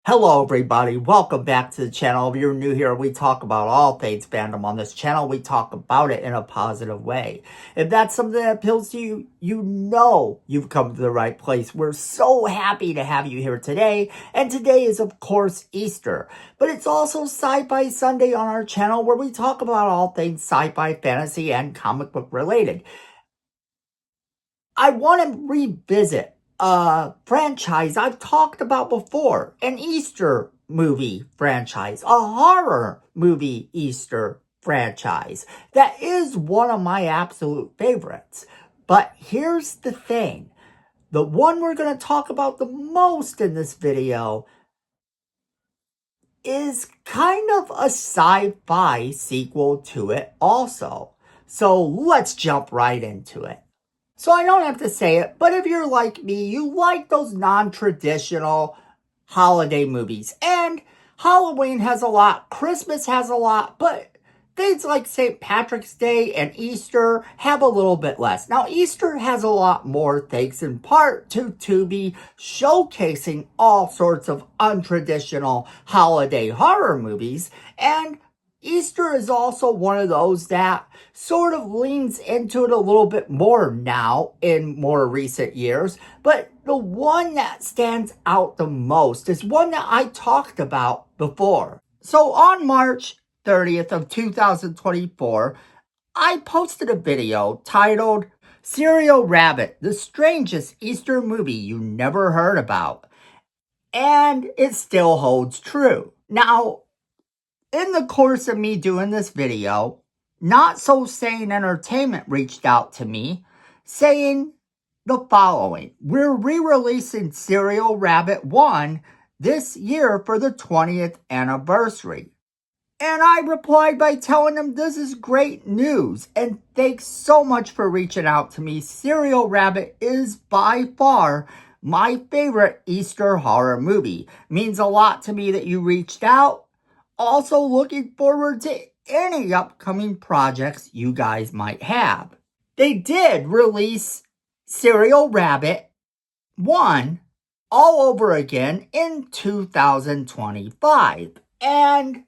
Hello everybody, welcome back to the channel. If you're new here, we talk about all things fandom on this channel. We talk about it in a positive way. If that's something that appeals to you, you know you've come to the right place. We're so happy to have you here today. And today is of course Easter, but it's also Sci-Fi Sunday on our channel where we talk about all things sci-fi, fantasy, and comic book related. I want to revisit a franchise I've talked about before, an Easter movie franchise, a horror movie Easter franchise. That is one of my absolute favorites. But here's the thing. The one we're going to talk about the most in this video is kind of a sci-fi sequel to it also. So let's jump right into it. So I don't have to say it, but if you're like me, you like those non-traditional holiday movies. And Halloween has a lot, Christmas has a lot, but things like St. Patrick's Day and Easter have a little bit less. Now, Easter has a lot more thanks in part to Tubi showcasing all sorts of untraditional holiday horror movies, and Easter is also one of those that sort of leans into it a little bit more now in more recent years. But the one that stands out the most is one that I talked about before. So on March 30th of 2024, I posted a video titled Serial Rabbit, the strangest Easter movie you never heard about. And it still holds true. Now, in the course of me doing this video, Not So Sane Entertainment reached out to me saying the following. We're re-releasing Serial Rabbit 1 this year for the 20th anniversary. And I replied by telling them this is great news and thanks so much for reaching out to me. Serial Rabbit is by far my favorite Easter horror movie. Means a lot to me that you reached out. Also looking forward to any upcoming projects you guys might have. They did release Serial Rabbit 1 all over again in 2025. And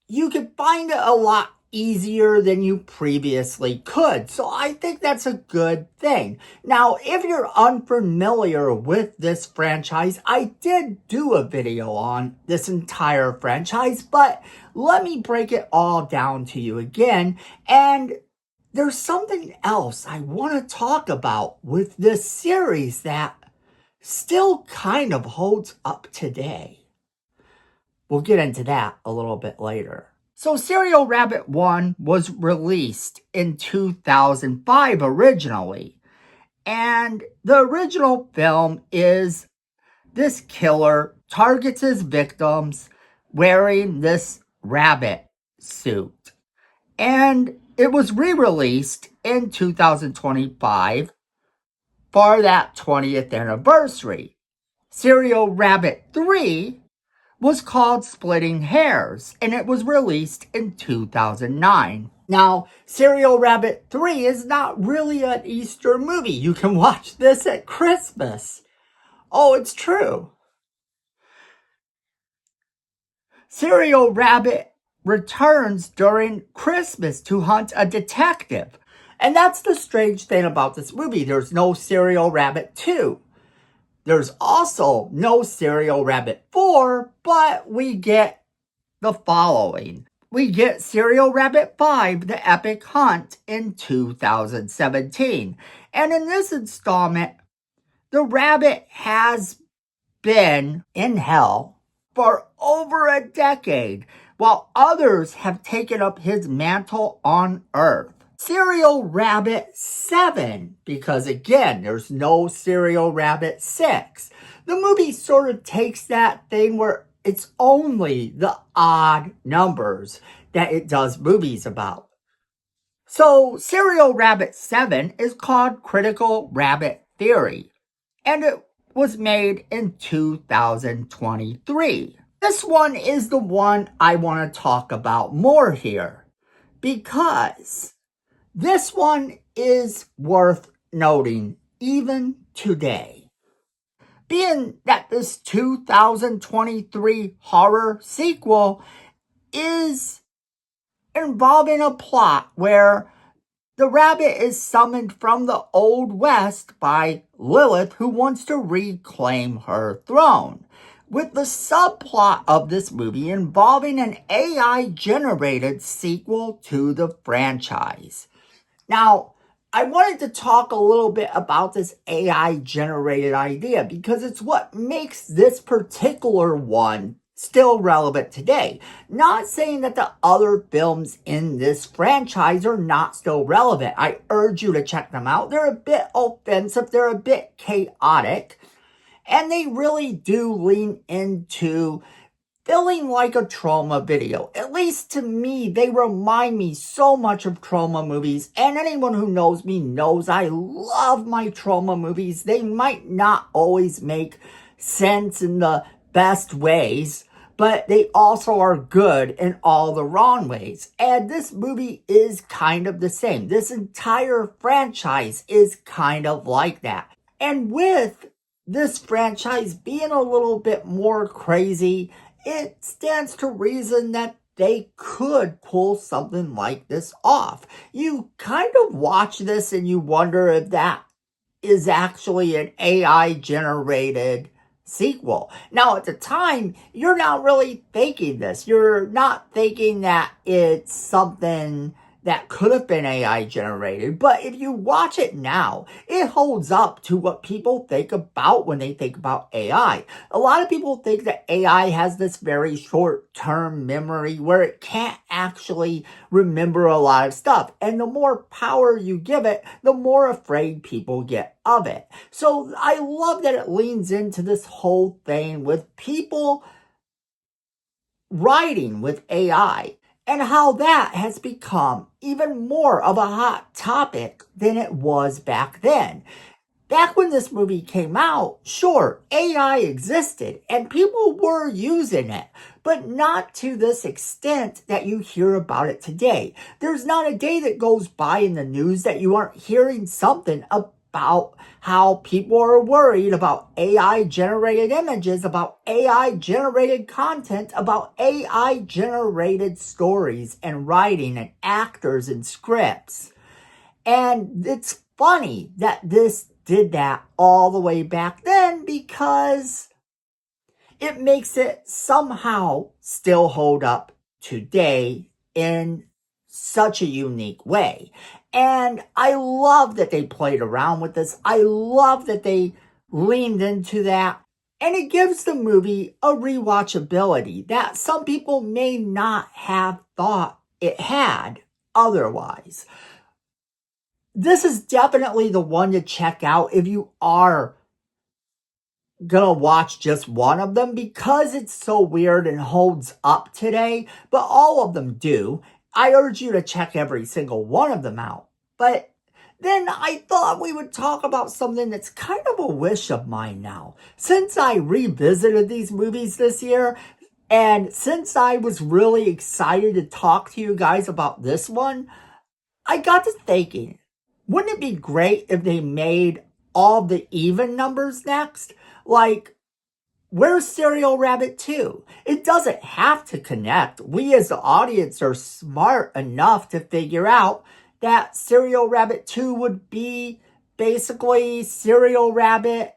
you can find it a lot easier than you previously could. So I think that's a good thing. Now, if you're unfamiliar with this franchise, I did do a video on this entire franchise, but let me break it all down to you again. And there's something else I want to talk about with this series that still kind of holds up today. We'll get into that a little bit later. So Serial Rabbit 1 was released in 2005 originally. And the original film is this killer targets his victims wearing this rabbit suit. And it was re-released in 2025 for that 20th anniversary. Serial Rabbit 3 was called Splitting Hairs, and it was released in 2009. Now, Serial Rabbit 3 is not really an Easter movie. You can watch this at Christmas. Oh, it's true. Serial Rabbit returns during Christmas to hunt a detective. And that's the strange thing about this movie. There's no Serial Rabbit 2. There's also no Serial Rabbit 4, but we get the following. We get Serial Rabbit 5, The Epic Hunt, in 2017. And in this installment, the rabbit has been in hell for over a decade, while others have taken up his mantle on Earth. Serial Rabbit 7, because again, there's no Serial Rabbit 6. The movie sort of takes that thing where it's only the odd numbers that it does movies about. So Serial Rabbit 7 is called Critical Rabbit Theory, and it was made in 2023. This one is the one I want to talk about more here, because this one is worth noting even today. being that this 2023 horror sequel is involving a plot where the rabbit is summoned from the Old West by Lilith, who wants to reclaim her throne, with the subplot of this movie involving an AI-generated sequel to the franchise. Now, I wanted to talk a little bit about this AI-generated idea because it's what makes this particular one still relevant today. Not saying that the other films in this franchise are not still relevant. I urge you to check them out. They're a bit offensive, they're a bit chaotic, and they really do lean into feeling like a Troma video. At least to me, they remind me so much of Troma movies, and anyone who knows me knows I love my Troma movies. They might not always make sense in the best ways, but they also are good in all the wrong ways. And this movie is kind of the same. This entire franchise is kind of like that. And with this franchise being a little bit more crazy, it stands to reason that they could pull something like this off. You kind of watch this and you wonder if that is actually an AI-generated sequel. Now, at the time, you're not really thinking this. You're not thinking that it's something that could have been AI generated. But if you watch it now, it holds up to what people think about when they think about AI. A lot of people think that AI has this very short-term memory where it can't actually remember a lot of stuff. And the more power you give it, the more afraid people get of it. So I love that it leans into this whole thing with people writing with AI, and how that has become even more of a hot topic than it was back then. Back when this movie came out, sure, AI existed and people were using it, but not to this extent that you hear about it today. There's not a day that goes by in the news that you aren't hearing something about how people are worried about AI-generated images, about AI-generated content, about AI-generated stories and writing and actors and scripts. And it's funny that this did that all the way back then because it makes it somehow still hold up today in such a unique way. And I love that they played around with this. I love that they leaned into that. And it gives the movie a rewatchability that some people may not have thought it had otherwise. This is definitely the one to check out if you are gonna watch just one of them because it's so weird and holds up today, but all of them do. I urge you to check every single one of them out. But then I thought we would talk about something that's kind of a wish of mine now. Since I revisited these movies this year, and since I was really excited to talk to you guys about this one, I got to thinking, wouldn't it be great if they made all the even numbers next? Like, where's Serial Rabbit 2? It doesn't have to connect. We as the audience are smart enough to figure out that Serial Rabbit 2 would be basically Serial Rabbit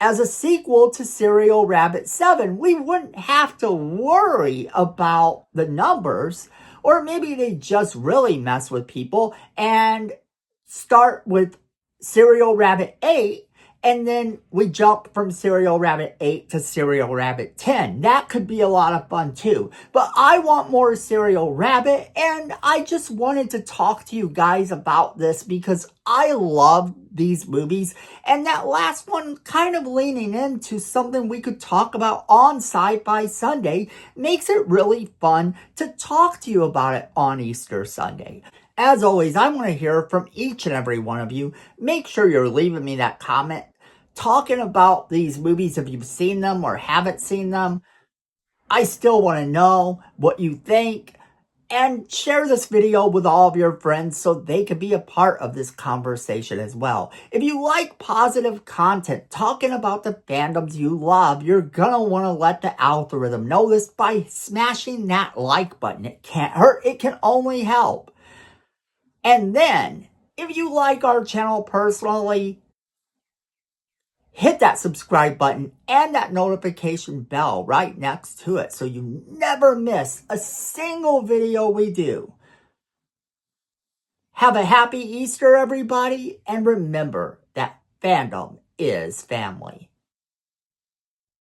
as a sequel to Serial Rabbit 7. We wouldn't have to worry about the numbers, or maybe they just really mess with people and start with Serial Rabbit 8, and then we jump from Serial Rabbit 8 to Serial Rabbit 10. That could be a lot of fun too. But I want more Serial Rabbit, and I just wanted to talk to you guys about this because I love these movies, and that last one kind of leaning into something we could talk about on Sci-Fi Sunday makes it really fun to talk to you about it on Easter Sunday. As always, I want to hear from each and every one of you. Make sure you're leaving me that comment talking about these movies if you've seen them or haven't seen them. I still want to know what you think. And share this video with all of your friends so they can be a part of this conversation as well. If you like positive content talking about the fandoms you love, you're gonna want to let the algorithm know this by smashing that like button. It can't hurt, it can only help. And then, if you like our channel personally, hit that subscribe button and that notification bell right next to it so you never miss a single video we do. Have a happy Easter, everybody, and remember that fandom is family.